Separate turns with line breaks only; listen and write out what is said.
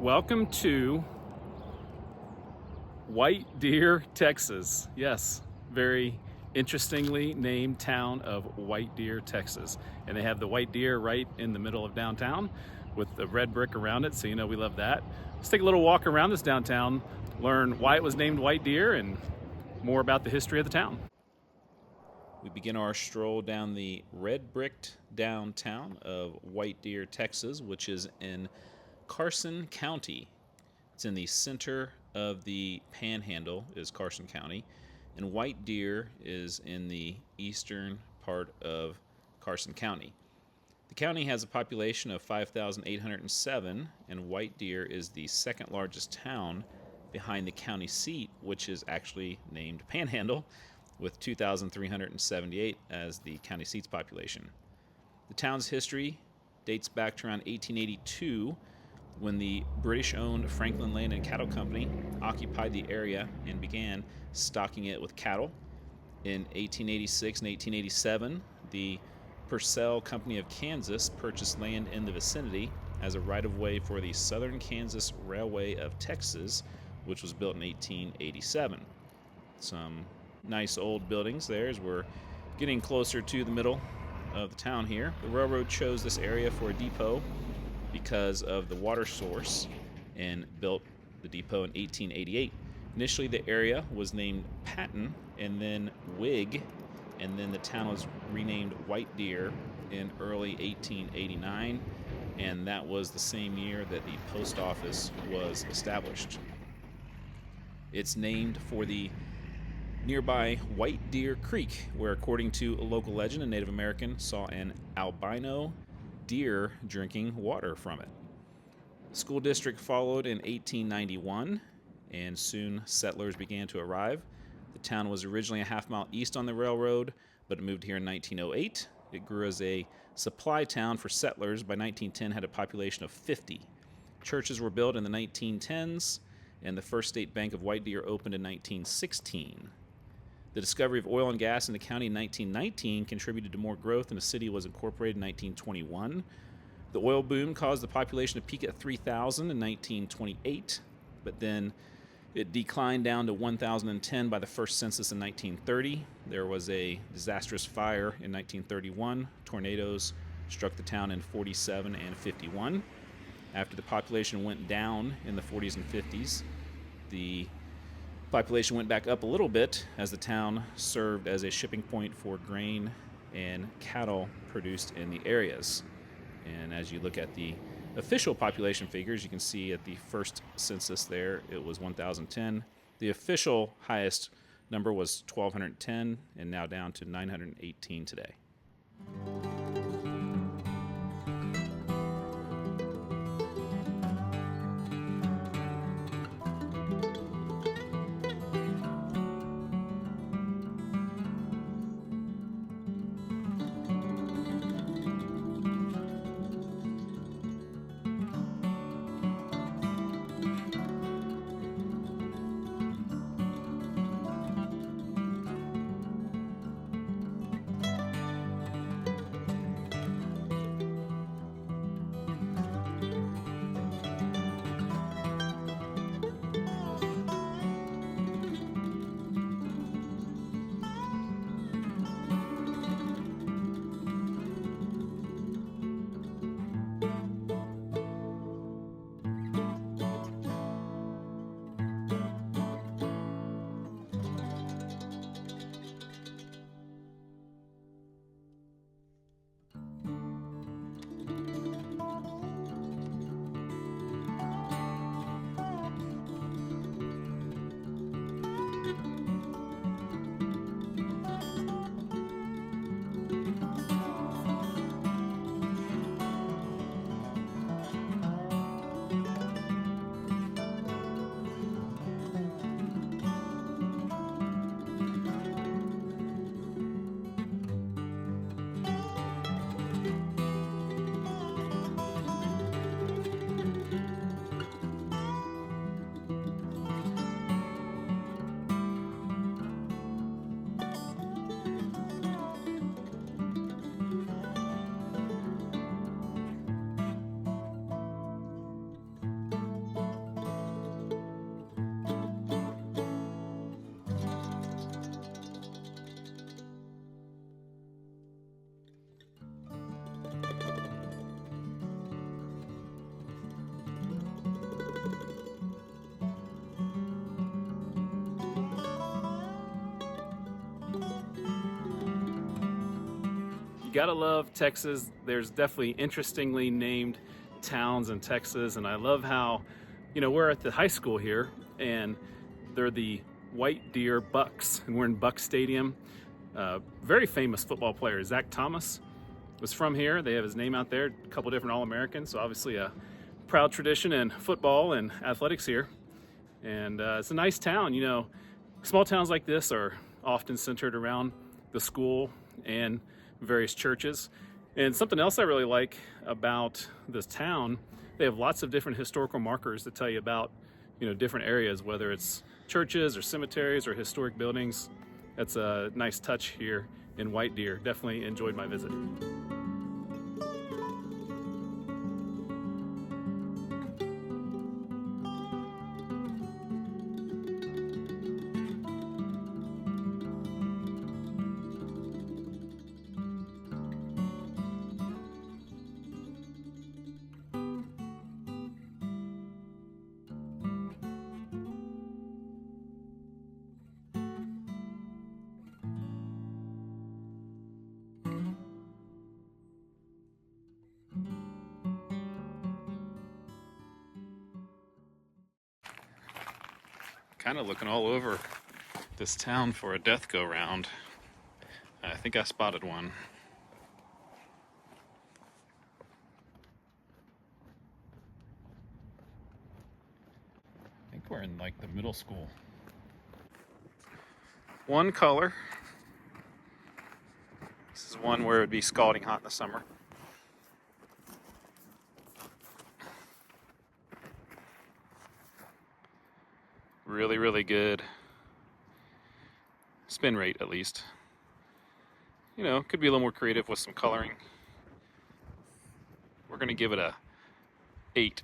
Welcome to White Deer, Texas. Yes, very interestingly named town of White Deer, Texas. And they have the white deer right in the middle of downtown with the red brick around it, so you know we love that. Let's take a little walk around this downtown, learn why it was named White Deer and more about the history of the town. We begin our stroll down the red bricked downtown of White Deer, Texas, which is in Carson County. It's in the center of the Panhandle is Carson County, and White Deer is in the eastern part of Carson County. The county has a population of 5,807, and White Deer is the second largest town behind the county seat, which is actually named Panhandle, with 2,378 as the county seat's population. The town's history dates back to around 1882, when the British-owned Franklin Land and Cattle Company occupied the area and began stocking it with cattle. In 1886 and 1887, the Purcell Company of Kansas purchased land in the vicinity as a right-of-way for the Southern Kansas Railway of Texas, which was built in 1887. Some nice old buildings there as we're getting closer to the middle of the town here. The railroad chose this area for a depot because of the water source and built the depot in 1888. Initially, the area was named Patton and then Wig, and then the town was renamed White Deer in early 1889, and that was the same year that the post office was established. It's named for the nearby White Deer Creek, where, according to a local legend, a Native American saw an albino deer drinking water from it. The school district followed in 1891, and soon settlers began to arrive. The town was originally a half-mile east on the railroad, but it moved here in 1908. It grew as a supply town for settlers. By 1910, had a population of 50. Churches were built in the 1910s, and the first state bank of White Deer opened in 1916. The discovery of oil and gas in the county in 1919 contributed to more growth, and the city was incorporated in 1921. The oil boom caused the population to peak at 3,000 in 1928, but then it declined down to 1,010 by the first census in 1930. There was a disastrous fire in 1931. Tornadoes struck the town in 47 and 51. After the population went down in the 40s and 50s, the population went back up a little bit as the town served as a shipping point for grain and cattle produced in the areas. And as you look at the official population figures, you can see at the first census there, it was 1,010. The official highest number was 1,210, and now down to 918 today. You gotta love Texas. There's definitely interestingly named towns in Texas, and I love how, we're at the high school here, and they're the White Deer Bucks, and we're in Buck Stadium. Very famous football player, Zach Thomas, was from here. They have his name out there, a couple different All-Americans, so obviously a proud tradition in football and athletics here. And it's a nice town. Small towns like this are often centered around the school and various churches. And something else I really like about this town, they have lots of different historical markers that tell you about, different areas, whether it's churches or cemeteries or historic buildings. That's a nice touch here in White Deer. Definitely enjoyed my visit. Kind of looking all over this town for a death go round. I think I spotted one. I think we're in like the middle school. One color. This is one where it would be scalding hot in the summer. Really, really good spin rate, at least. Could be a little more creative with some coloring. We're gonna give it a 8